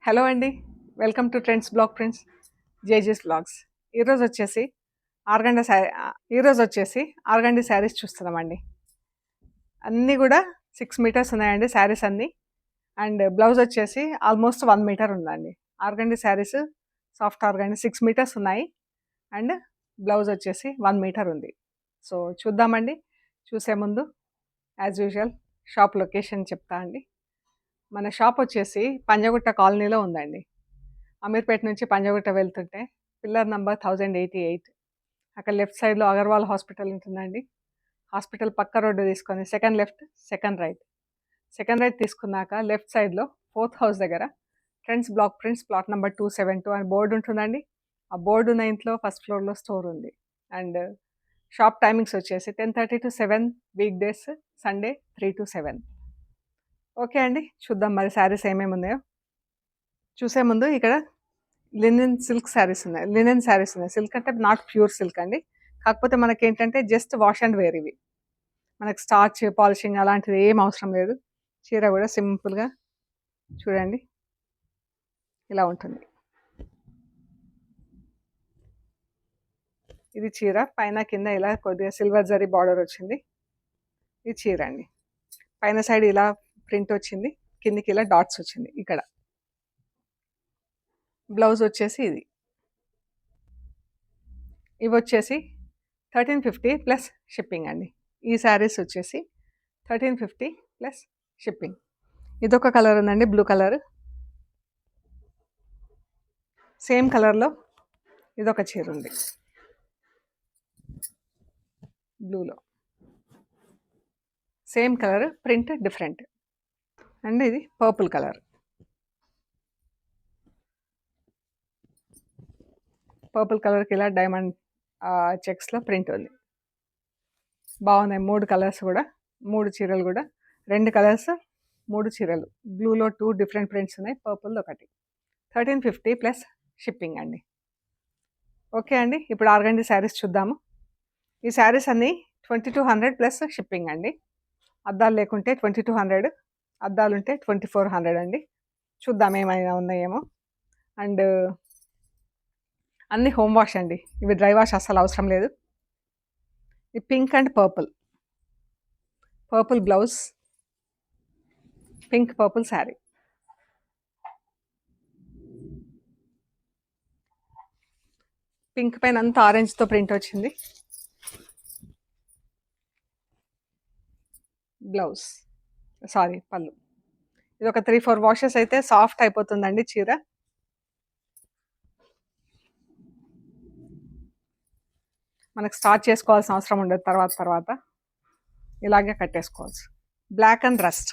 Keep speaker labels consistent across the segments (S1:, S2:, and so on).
S1: Hello అండి. Welcome to trends blog prints JJ's blogs. ఈరోజు వచ్చేసి ఆర్గండి శారీస్ చూస్తున్నామండి. అన్నీ కూడా 6 మీటర్స్ ఉన్నాయండి శారీస్ అన్నీ. అండ్ బ్లౌజ్ వచ్చేసి ఆల్మోస్ట్ 1 మీటర్ ఉందండి. Organdy saris soft organdy 6 metres ఉన్నాయి. అండ్ బ్లౌజ్ వచ్చేసి 1 మీటర్ ఉంది. సో చూద్దామండి. చూసే ముందు యాజ్ యూజువల్ షాప్ లొకేషన్ చెప్తా అండి. మన షాప్ వచ్చేసి పంజగుట్ట కాలనీలో ఉందండి. అమీర్పేట నుంచి పంజగుట్ట వెళ్తుంటే పిల్లర్ నంబర్ 1088, అక్కడ లెఫ్ట్ సైడ్లో అగర్వాల్ హాస్పిటల్ ఉంటుందండి. హాస్పిటల్ పక్క రోడ్డు తీసుకొని సెకండ్ లెఫ్ట్, సెకండ్ రైట్ తీసుకున్నాక లెఫ్ట్ సైడ్లో 4th హౌస్ దగ్గర trends block prints plot number 272 అని బోర్డు ఉంటుందండి. ఆ బోర్డు 9th ఫస్ట్ ఫ్లోర్లో స్టోర్ ఉంది. అండ్ షాప్ టైమింగ్స్ వచ్చేసి 10:30 to 7 week days, Sunday 3 to 7. Okay అండి, చూద్దాం మరి శారీస్ ఏమేమి ఉన్నాయో. చూసే ముందు ఇక్కడ లినెన్ శారీస్ ఉన్నాయి. సిల్క్ అంటే నాట్ ప్యూర్ సిల్క్ అండి, కాకపోతే మనకి ఏంటంటే జస్ట్ వాష్ అండ్ వేర్. ఇవి మనకి స్టార్చ్ పాలిషింగ్ అలాంటిది ఏం అవసరం లేదు. చీర కూడా సింపుల్గా చూడండి ఇలా ఉంటుంది. ఇది చీర పైన కింద ఇలా కొద్దిగా సిల్వర్ జరీ బార్డర్ వచ్చింది. ఇది చీర అండి. పైన సైడ్ ఇలా ప్రింట్ వచ్చింది, కిందికి ఇలా డాట్స్ వచ్చింది. ఇక్కడ బ్లౌజ్ వచ్చేసి ఇవి వచ్చేసి 1350 ప్లస్ షిప్పింగ్ అండి. ఈ శారీస్ వచ్చేసి 1350 ప్లస్ షిప్పింగ్. ఇదొక కలర్ ఉందండి, బ్లూ కలర్. సేమ్ కలర్లో ఇదొక చీర ఉంది బ్లూలో. Same colour, print different. And ఇది పర్పుల్ కలర్. పర్పుల్ కలర్కి ఇలా డైమండ్ చెక్స్లో ప్రింట్ ఉంది. బాగున్నాయి 3 కలర్స్ కూడా, 3 చీరలు కూడా. 2 కలర్స్ 3 చీరలు. బ్లూలో 2 డిఫరెంట్ ప్రింట్స్ ఉన్నాయి, పర్పుల్ ఒకటి. 1350 ప్లస్ షిప్పింగ్ అండి. ఓకే అండి, ఇప్పుడు ఆర్గండి శారీస్ చూద్దాము. ఈ శారీస్ అన్నీ 2200 ప్లస్ షిప్పింగ్ అండి. అద్దాలు లేకుంటే 2200, అద్దాలు ఉంటే 2400 అండి. చూద్దాం ఏమైనా ఉన్నాయేమో. అండ్ అన్నీ హోమ్ వాష్ అండి, ఇవి డ్రై వాష్ అస్సలు అవసరం లేదు. ఈ pink and purple blouse, pink purple sari. Pink పైన అంతా ఆరెంజ్తో ప్రింట్ వచ్చింది. బ్లౌజ్ పళ్ళు. ఇది ఒక 3-4 వాషెస్ అయితే సాఫ్ట్ అయిపోతుందండి చీర. మనకు స్టార్ట్ చేసుకోవాల్సిన అవసరం ఉండదు, తర్వాత ఇలాగే కట్టేసుకోవచ్చు. Black and rust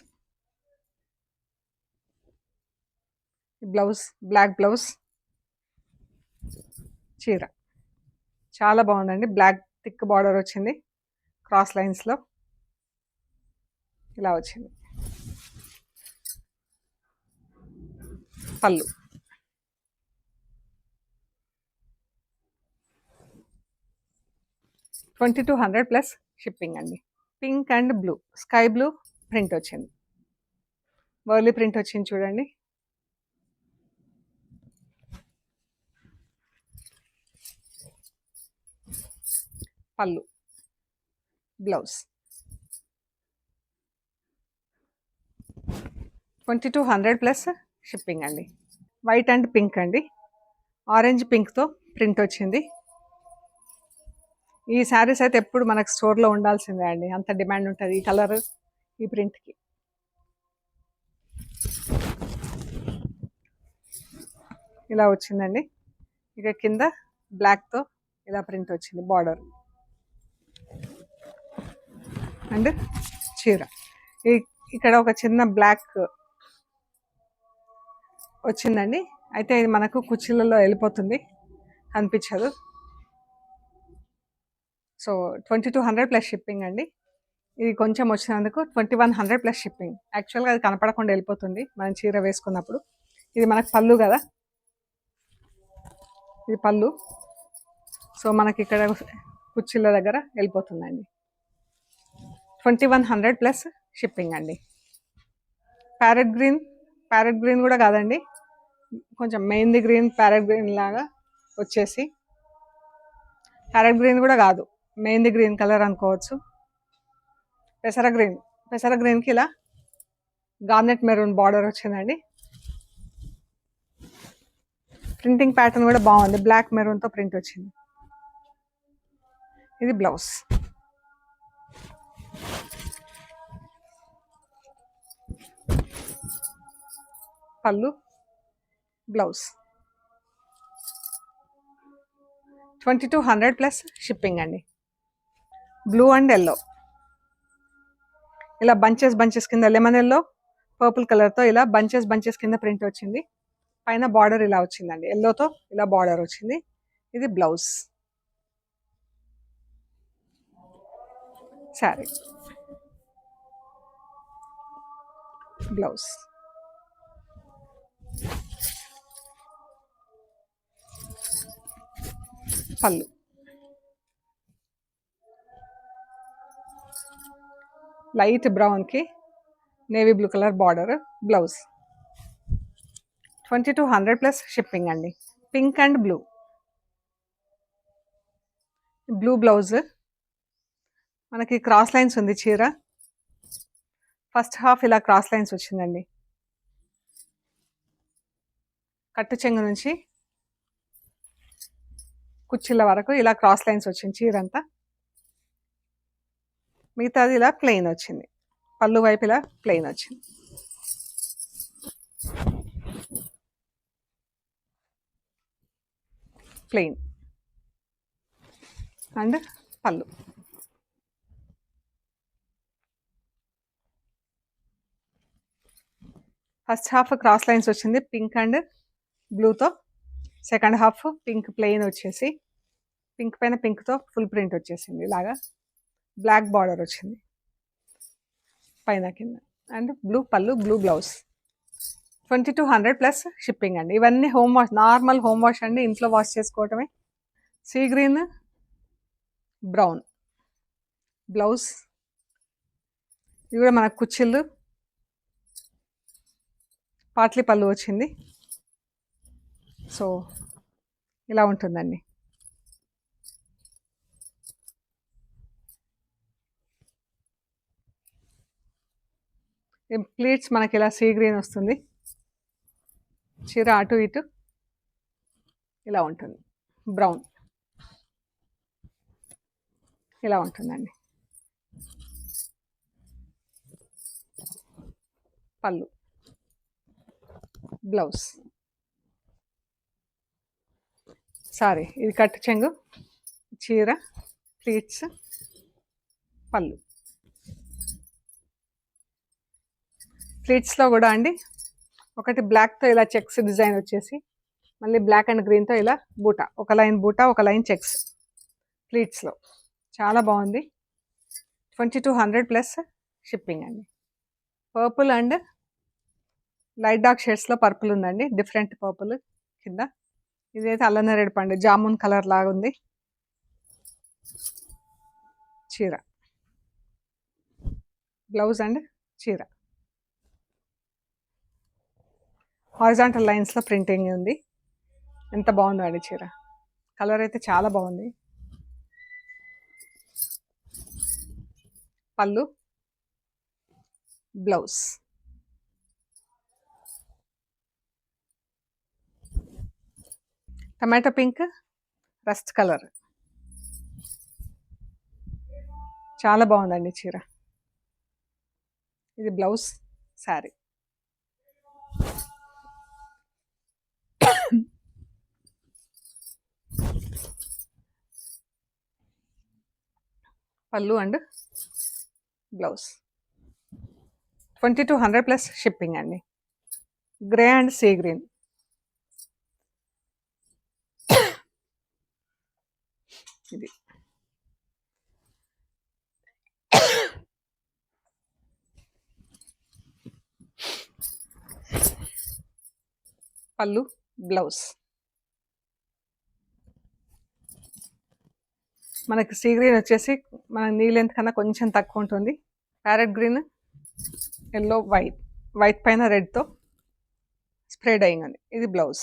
S1: blouse, black blouse, చీర చాలా బాగుందండి. బ్లాక్ థిక్ బార్డర్ వచ్చింది, క్రాస్ లైన్స్లో ఇలా వచ్చింది. పళ్ళు 2200 ప్లస్ షిప్పింగ్ అండి. Pink and blue, sky blue print వచ్చింది, వర్లీ ప్రింట్ వచ్చింది చూడండి. పళ్ళు, బ్లౌజ్ 2200 ప్లస్ షిప్పింగ్ అండి. వైట్ అండ్ పింక్ అండి, ఆరెంజ్ పింక్తో ప్రింట్ వచ్చింది. ఈ శారీస్ అయితే ఎప్పుడు మనకు స్టోర్లో ఉండాల్సిందే అండి, అంత డిమాండ్ ఉంటుంది ఈ కలర్, ఈ ప్రింట్కి. ఇలా వచ్చిందండి. ఇక కింద బ్లాక్తో ఇలా ప్రింట్ వచ్చింది బార్డర్. అండ్ చీర ఇక్కడ ఒక చిన్న బ్లాక్ వచ్చిందండి, అయితే ఇది మనకు కుర్చీలలో వెళ్ళిపోతుంది, కనిపించదు. సో 2200 ప్లస్ షిప్పింగ్ అండి. ఇది కొంచెం వచ్చినందుకు 2100 ప్లస్ షిప్పింగ్. యాక్చువల్గా అది కనపడకుండా వెళ్ళిపోతుంది మనం చీర వేసుకున్నప్పుడు. ఇది మనకు పళ్ళు కదా, ఇది పళ్ళు. సో మనకి ఇక్కడ కుర్చీల దగ్గర వెళ్ళిపోతుందండి. 2100 ప్లస్ షిప్పింగ్ అండి. ప్యారెట్ గ్రీన్ కూడా కాదండి, కొంచెం మెహందీ గ్రీన్, ప్యారెట్ గ్రీన్ లాగా వచ్చేసి, ప్యారెట్ గ్రీన్ కూడా కాదు, మెహందీ గ్రీన్ కలర్ అనుకోవచ్చు. పెసర గ్రీన్కి ఇలా గార్నెట్ మెరూన్ బార్డర్ వచ్చిందండి. ప్రింటింగ్ ప్యాటర్న్ కూడా బాగుంది, బ్లాక్ మెరూన్తో ప్రింట్ వచ్చింది. ఇది బ్లౌజ్. పళ్ళు, బ్లౌజ్. 2200 ప్లస్ షిప్పింగ్ అండి. బ్లూ అండ్ ఎల్లో ఇలా బంచెస్ కింద, లెమన్ ఎల్లో పర్పుల్ కలర్తో ఇలా బంచెస్ కింద ప్రింట్ వచ్చింది. పైన బార్డర్ ఇలా వచ్చిందండి, ఎల్లోతో ఇలా బార్డర్ వచ్చింది. ఇది blouse. Sari, blouse. Pallu, light బ్రౌన్కి navy blue colour border, blouse. 2200 plus shipping అండి. Pink and blue blouse. మనకి క్రాస్ లైన్స్ ఉంది చీర. ఫస్ట్ హాఫ్ ఇలా క్రాస్ లైన్స్ వచ్చిందండి. కట్టు చెంగు నుంచి కుచ్చిళ్ళ వరకు ఇలా క్రాస్ లైన్స్ వచ్చింది చీర అంతా. మిగతాది ఇలా ప్లెయిన్ వచ్చింది, పళ్ళు వైపు ఇలా ప్లెయిన్ వచ్చింది. Plain and pallu. First half cross lines వచ్చింది పింక్ అండ్ బ్లూతో. సెకండ్ హాఫ్ పింక్ ప్లెయిన్ వచ్చేసి, పింక్ పైన పింక్తో ఫుల్ ప్రింట్ వచ్చేసింది. ఇలాగా బ్లాక్ బార్డర్ వచ్చింది పైన కింద. And blue pallu, blue blouse. 2200 plus shipping అండి. ఇవన్నీ home wash, normal home wash అండి, ఇంట్లో వాష్ చేసుకోవటమే. Sea green, brown blouse. ఇది కూడా మనకు కుచ్చిళ్ళు, పాట్లీ పళ్ళు వచ్చింది. సో ఇలా ఉంటుందండి. ప్లీట్స్ మనకి ఇలా సీ గ్రీన్ వస్తుంది. చీర అటు ఇటు ఇలా ఉంటుంది. బ్రౌన్ ఇలా ఉంటుందండి. పళ్ళు, బ్లౌజ్. సారీ, ఇది కట్టు చెంగు, చీర, ప్లీట్స్, పళ్ళు. ప్లీట్స్లో కూడా అండి ఒకటి బ్లాక్తో ఇలా చెక్స్ డిజైన్ వచ్చేసి, మళ్ళీ బ్లాక్ అండ్ గ్రీన్తో ఇలా బూటా, ఒక లైన్ బూటా, ఒక లైన్ చెక్స్ ప్లీట్స్లో. చాలా బాగుంది. 2200 ప్లస్ షిప్పింగ్ అండి. పర్పుల్ అండ్ లైట్ డార్క్ షేడ్స్లో పర్పుల్ ఉందండి, డిఫరెంట్ పర్పుల్ కింద. ఇదైతే అల్లనేరేడు పండు జామున్ కలర్ లాగా ఉంది చీర. బ్లౌజ్ అండ్ చీర హారిజాంటల్ లైన్స్లో ప్రింటింగ్ ఉంది. ఎంత బాగుందో అండి చీర. కలర్ అయితే చాలా బాగుంది. పళ్ళు, blouse. Tomato pink, rust colour. చాలా బాగుందండి చీర. ఇది బ్లౌజ్, శారీ. పళ్ళు అండ్ బ్లౌజ్. 2200 ప్లస్ షిప్పింగ్ అండి. Grey and sea green. ఇది పళ్ళు, బ్లౌజ్. మనకి సీ గ్రీన్ వచ్చేసి మన నీ లెంత్ కన్నా కొంచెం తక్కువ ఉంటుంది. ప్యారెట్ గ్రీన్, ఎల్లో, వైట్ పైన రెడ్తో స్ప్రే డైయింగ్ ఉంది. ఇది బ్లౌజ్.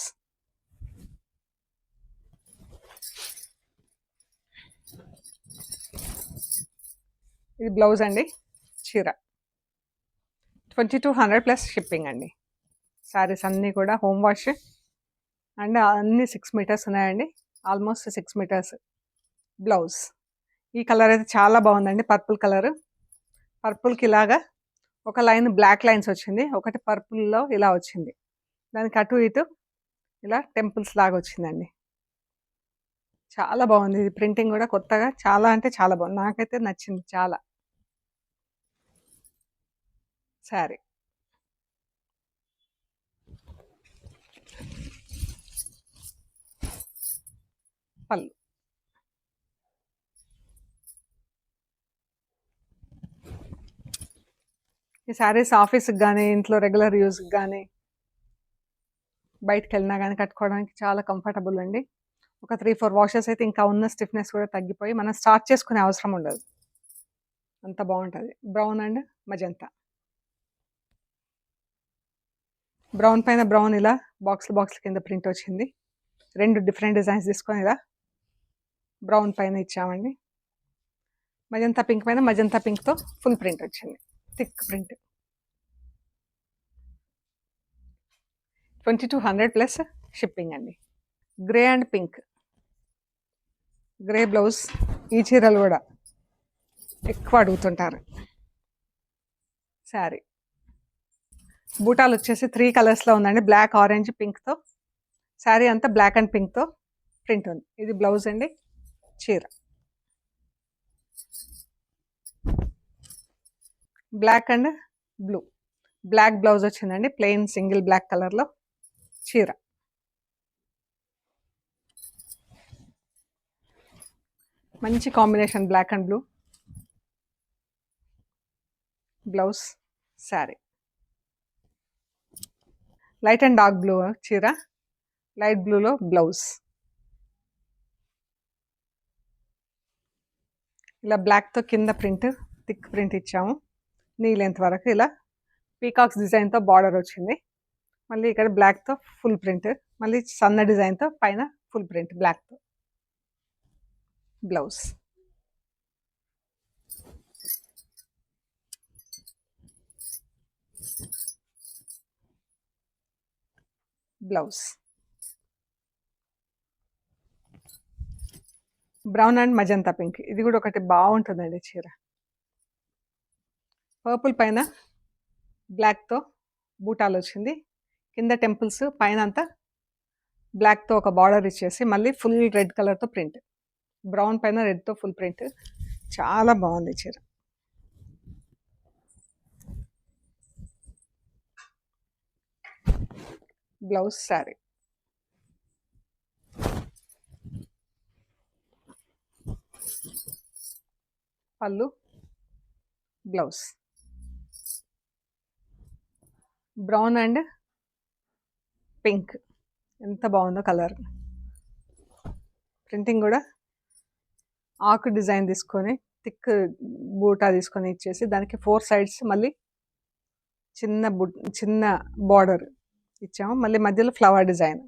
S1: ఇది బ్లౌజ్ అండి. చీర 2200 ప్లస్ షిప్పింగ్ అండి. శారీస్ అన్నీ కూడా హోమ్ వాష్ అండ్ అన్నీ 6 మీటర్స్ ఉన్నాయండి. Almost 6 metres. బ్లౌజ్ ఈ కలర్ అయితే చాలా బాగుందండి. Purple colour. పర్పుల్కి ఇలాగా ఒక లైన్ బ్లాక్ లైన్స్ వచ్చింది, ఒకటి పర్పుల్లో ఇలా వచ్చింది. దానికి అటు ఇటు ఇలా టెంపుల్స్ లాగా వచ్చిందండి. చాలా బాగుంది. ఇది ప్రింటింగ్ కూడా కొత్తగా చాలా అంటే చాలా బాగుంది. నాకైతే నచ్చింది చాలా. శారీ పళ్ళు. ఈ శారీస్ ఆఫీస్కి కానీ ఇంట్లో రెగ్యులర్ యూస్కి కానీ బయటకు వెళ్ళినా కానీ కట్టుకోవడానికి చాలా కంఫర్టబుల్ అండి. ఒక 3-4 వాషెస్ అయితే ఇంకా ఉన్న స్టిఫ్నెస్ కూడా తగ్గిపోయి మనం స్టార్ట్ చేసుకునే అవసరం ఉండదు. అంత బాగుంటుంది. Brown and magenta. బ్రౌన్ పైన బ్రౌన్ ఇలా బాక్స్ కింద ప్రింట్ వచ్చింది. 2 డిఫరెంట్ డిజైన్స్ తీసుకొని ఇలా బ్రౌన్ పైన ఇచ్చామండి. మజంతా పింక్ పైన మజంతా పింక్తో ఫుల్ ప్రింట్ వచ్చింది, థిక్ ప్రింట్. 2200 ప్లస్ షిప్పింగ్ అండి. Grey and pink. Grey blouse. ఈ చీరలు కూడా ఎక్కువ అడుగుతుంటారు. శారీ బూటాలు వచ్చేసి 3 కలర్స్లో ఉందండి. Black, orange, పింక్తో. శారీ అంతా బ్లాక్ అండ్ పింక్తో ప్రింట్ ఉంది. ఇది బ్లౌజ్ అండి. చీర black and blue. Black blouse వచ్చిందండి, ప్లెయిన్ సింగిల్ బ్లాక్ కలర్లో. చీర మంచి combination black and blue. Blouse. Sari light and dark blue చీర, లైట్ బ్లూలో బ్లౌజ్. ఇలా బ్లాక్తో కింద ప్రింట్, థిక్ ప్రింట్ ఇచ్చాము. నీ లెంత్ వరకు ఇలా పీకాక్స్ డిజైన్తో బార్డర్ వచ్చింది. మళ్ళీ ఇక్కడ బ్లాక్తో ఫుల్ ప్రింట్, మళ్ళీ సన్న డిజైన్తో పైన ఫుల్ ప్రింట్ బ్లాక్తో. Blouse. Blouse brown and magenta pink. ఇది కూడా ఒకటి బాగుంటుందండి చీర. పర్పుల్ పైన బ్లాక్తో బూటాలు వచ్చింది, కింద టెంపుల్స్, పైన అంతా బ్లాక్తో ఒక బార్డర్ ఇచ్చేసి మళ్ళీ ఫుల్ రెడ్ కలర్తో ప్రింట్. బ్రౌన్ పైన రెడ్తో ఫుల్ ప్రింట్. చాలా బాగుంది చీర. బ్లౌజ్. శారీ పళ్ళు, బ్లౌజ్. Brown and pink. ఎంత బాగుందో కలర్. ప్రింటింగ్ కూడా ఆకు డిజైన్ తీసుకొని థిక్ బూటా తీసుకొని ఇచ్చేసి దానికి 4 సైడ్స్ మళ్ళీ చిన్న బార్డర్ ఇచ్చాము. మళ్ళీ మధ్యలో ఫ్లవర్ డిజైన్,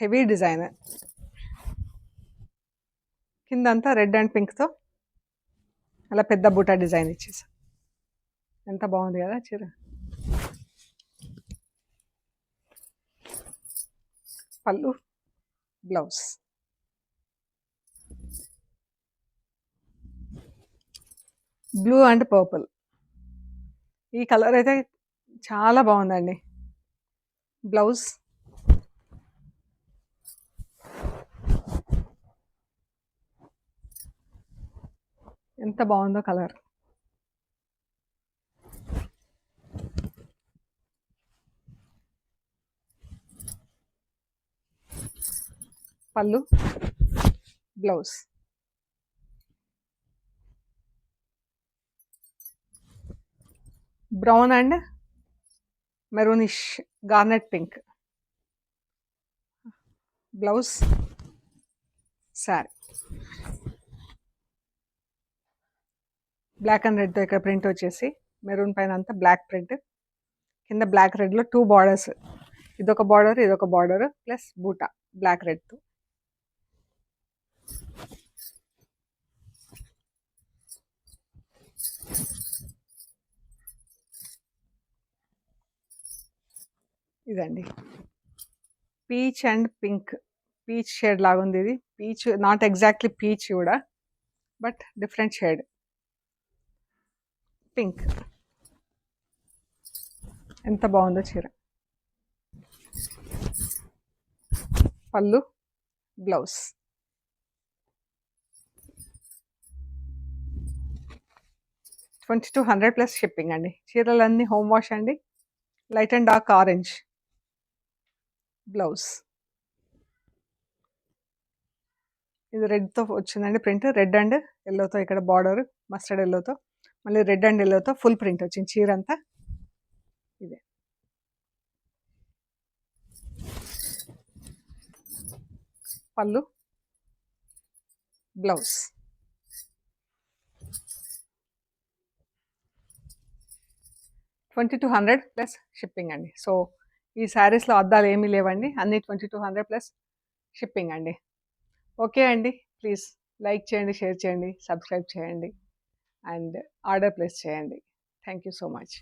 S1: హెవీ డిజైన్. కింద అంతా రెడ్ అండ్ పింక్తో అలా పెద్ద బూటా డిజైన్ ఇచ్చేసాం. ఎంత బాగుంది కదా చీర. Pallu, blouse. Blue and purple. ఈ కలర్ అయితే చాలా బాగుందండి. బ్లౌజ్. ఎంత బాగుందో colour. Pallu, blouse. Brown and maroonish garnet pink. Blouse. Sari black and రెడ్తో ఇక్కడ ప్రింట్ వచ్చేసి మెరూన్ పైన అంతా బ్లాక్ ప్రింట్, కింద బ్లాక్ రెడ్లో 2 బార్డర్స్, ఇదొక బార్డర్ ఇదొక బార్డర్ ప్లస్ బూటా బ్లాక్ రెడ్తో. ఇదండి peach and pink, peach shade లాగా ఉంది ఇది. పీచ్ నాట్ ఎగ్జాక్ట్లీ పీచ్ కూడా, బట్ డిఫరెంట్ షేడ్ పింక్. ఎంత బాగుందో చీర. పళ్ళు, బ్లౌజ్. $2200 ప్లస్ షిప్పింగ్ అండి. చీరలన్నీ హోమ్ వాష్ అండి. Light and dark orange blouse. ఇది రెడ్తో వచ్చిందండి ప్రింట్, రెడ్ అండ్ ఎల్లోతో ఇక్కడ బార్డర్ మస్టర్డ్ ఎల్లోతో, మళ్ళీ రెడ్ అండ్ ఎల్లోతో ఫుల్ ప్రింట్ వచ్చింది చీర అంతా. ఇదే పళ్ళు, బ్లౌజ్. $2200 ప్లస్ షిప్పింగ్ అండి. సో ఈ శారీస్లో అద్దాలు ఏమీ లేవండి, అన్నీ $2200 ప్లస్ షిప్పింగ్ అండి. ఓకే అండి, ప్లీజ్ లైక్ చేయండి, షేర్ చేయండి, సబ్స్క్రైబ్ చేయండి అండ్ ఆర్డర్ ప్లేస్ చేయండి. Thank you so much.